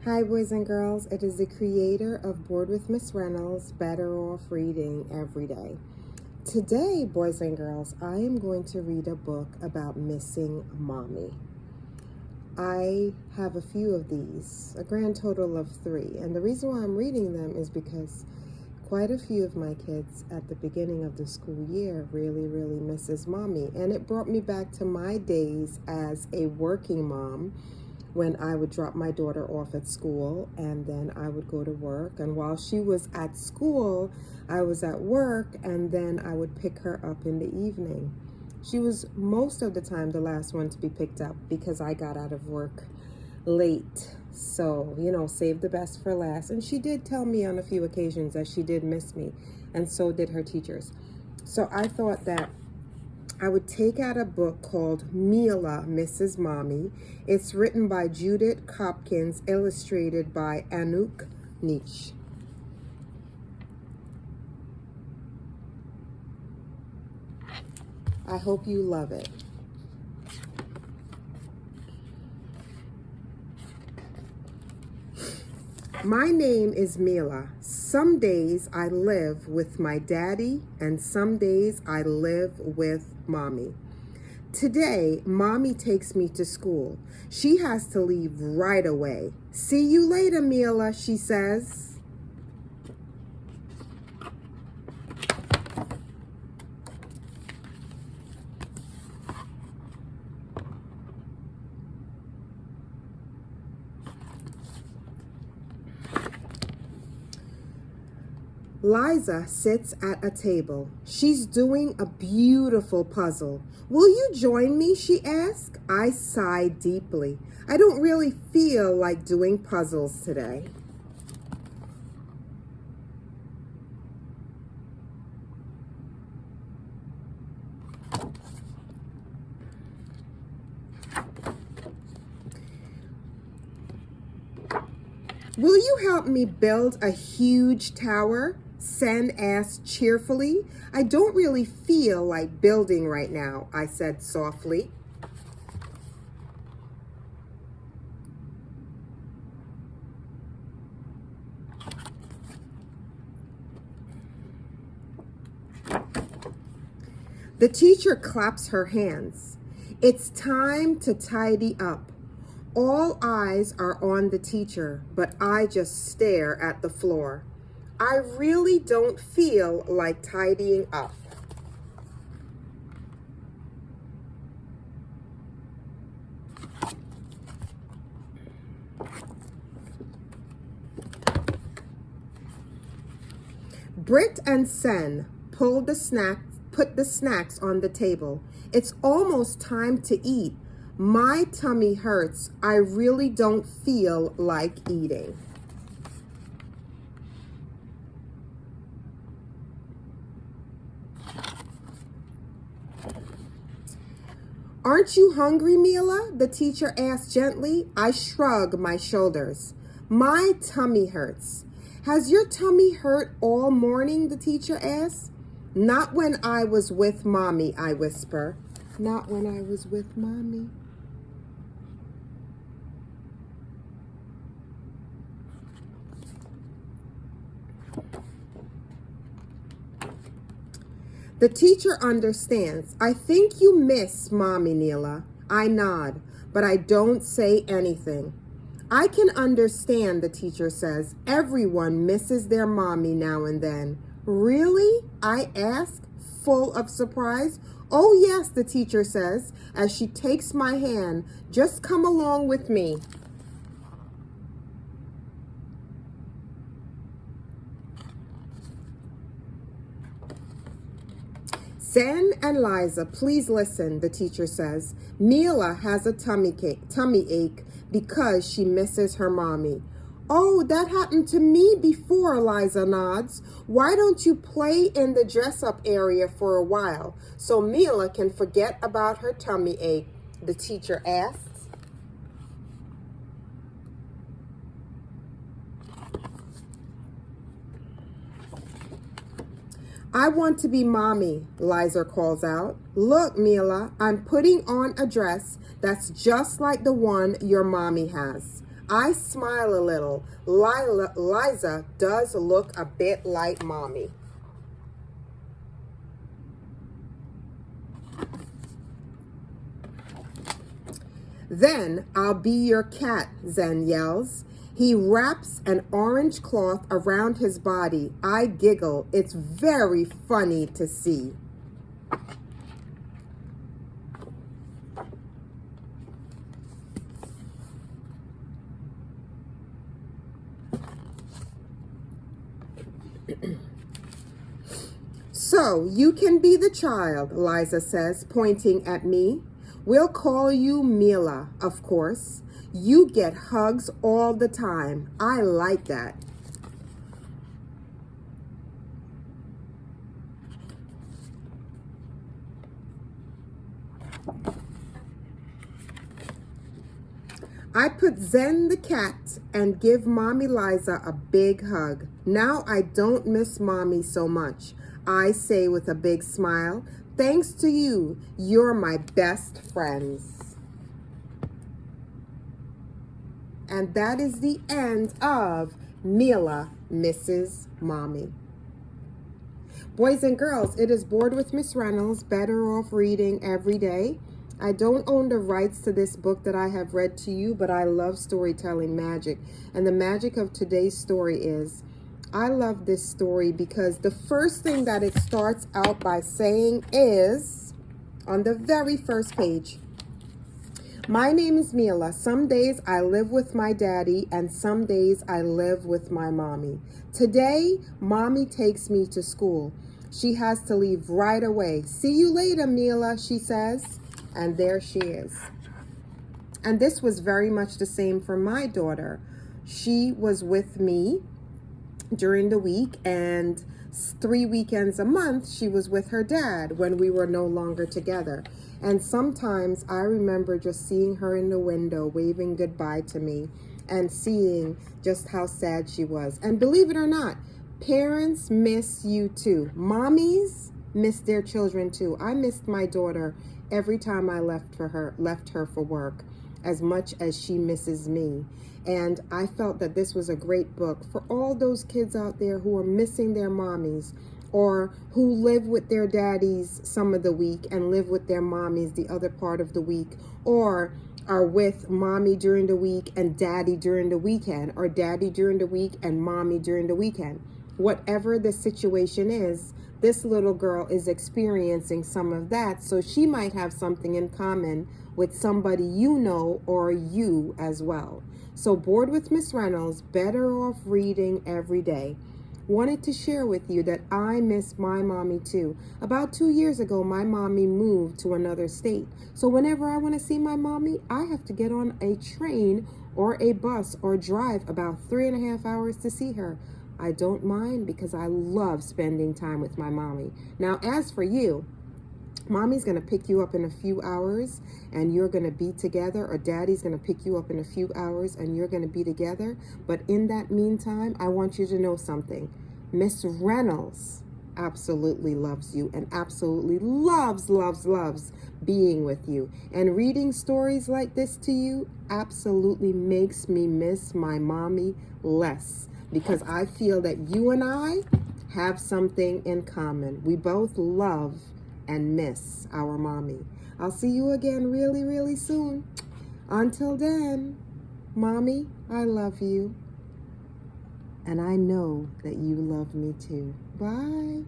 Hi boys and girls, it is the creator of Bored with Miss Reynolds, Better Off Reading Every Day. Today, boys and girls, I am going to read a book about missing mommy. I have a few of these, a grand total of 3, and the reason why I'm reading them is because quite a few of my kids at the beginning of the school year really misses mommy, and it brought me back to my days as a working mom when I would drop my daughter off at school and then I would go to work, and while she was at school I was at work, and then I would pick her up in the evening. She was most of the time the last one to be picked up because I got out of work late, so save the best for last. And she did tell me on a few occasions that she did miss me, and so did her teachers. So I thought that I would take out a book called Mila Misses Mommy. It's written by Judith Hopkins, illustrated by Anouk Nietzsche. I hope you love it. My name is Mila. Some days I live with my daddy, and some days I live with mommy. Today, mommy takes me to school. She has to leave right away. See you later, Mila, she says. Liza sits at a table. She's doing a beautiful puzzle. Will you join me, she asked. I sighed deeply. I don't really feel like doing puzzles today. Will you help me build a huge tower? Sen asked cheerfully. I don't really feel like building right now, I said softly. The teacher claps her hands. It's time to tidy up. All eyes are on the teacher, but I just stare at the floor. I really don't feel like tidying up. Britt and Sen put the snacks on the table. It's almost time to eat. My tummy hurts. I really don't feel like eating. Aren't you hungry, Mila? The teacher asked gently. I shrug my shoulders. My tummy hurts. Has your tummy hurt all morning? The teacher asked. Not when I was with mommy, I whisper. Not when I was with mommy. The teacher understands. I think you miss mommy, Mila. I nod, but I don't say anything. I can understand, the teacher says. Everyone misses their mommy now and then. Really? I ask, full of surprise. Oh yes, the teacher says, as she takes my hand. Just come along with me. Sen and Liza, please listen, the teacher says. Mila has a tummy ache because she misses her mommy. Oh, that happened to me before, Liza nods. Why don't you play in the dress-up area for a while so Mila can forget about her tummy ache? The teacher asks. I want to be mommy, Liza calls out. Look, Mila, I'm putting on a dress that's just like the one your mommy has. I smile a little. Liza does look a bit like Mommy. Then I'll be your cat, Zen yells. He wraps an orange cloth around his body. I giggle. It's very funny to see. So you can be the child, Liza says, pointing at me. We'll call you Mila, of course. You get hugs all the time. I like that. I put Zen the cat and give Mommy Liza a big hug. Now I don't miss Mommy so much. I say with a big smile, thanks to you, you're my best friends. And that is the end of Mila Misses Mommy. Boys and girls, it is Bored with Miss Reynolds, Better Off Reading Every Day. I don't own the rights to this book that I have read to you, but I love storytelling magic. And the magic of today's story is, I love this story because the first thing that it starts out by saying is, on the very first page, my name is Mila. Some days I live with my daddy and some days I live with my mommy. Today, Mommy takes me to school. She has to leave right away. See you later, Mila, she says. And there she is. And this was very much the same for my daughter. She was with me during the week, and 3 weekends a month she was with her dad when we were no longer together. And sometimes I remember just seeing her in the window waving goodbye to me and seeing just how sad she was. And believe it or not, parents miss you too. Mommies miss their children too. I missed my daughter every time I left her for work, as much as she misses me. And I felt that this was a great book for all those kids out there who are missing their mommies, or who live with their daddies some of the week and live with their mommies the other part of the week, or are with mommy during the week and daddy during the weekend, or daddy during the week and mommy during the weekend. Whatever the situation is, this little girl is experiencing some of that, so she might have something in common with somebody you know, or you as well. So Bored with Miss Reynolds, Better Off Reading Every Day. Wanted to share with you that I miss my mommy too. About 2 years ago, my mommy moved to another state. So whenever I want to see my mommy, I have to get on a train or a bus or drive about 3.5 hours to see her. I don't mind because I love spending time with my mommy. Now, as for you, Mommy's going to pick you up in a few hours and you're going to be together, or Daddy's going to pick you up in a few hours and you're going to be together. But in that meantime, I want you to know something. Miss Reynolds absolutely loves you and absolutely loves being with you. And reading stories like this to you absolutely makes me miss my mommy less, because I feel that you and I have something in common. We both love and miss our mommy. I'll see you again really soon. Until then, Mommy, I love you. And I know that you love me too. Bye.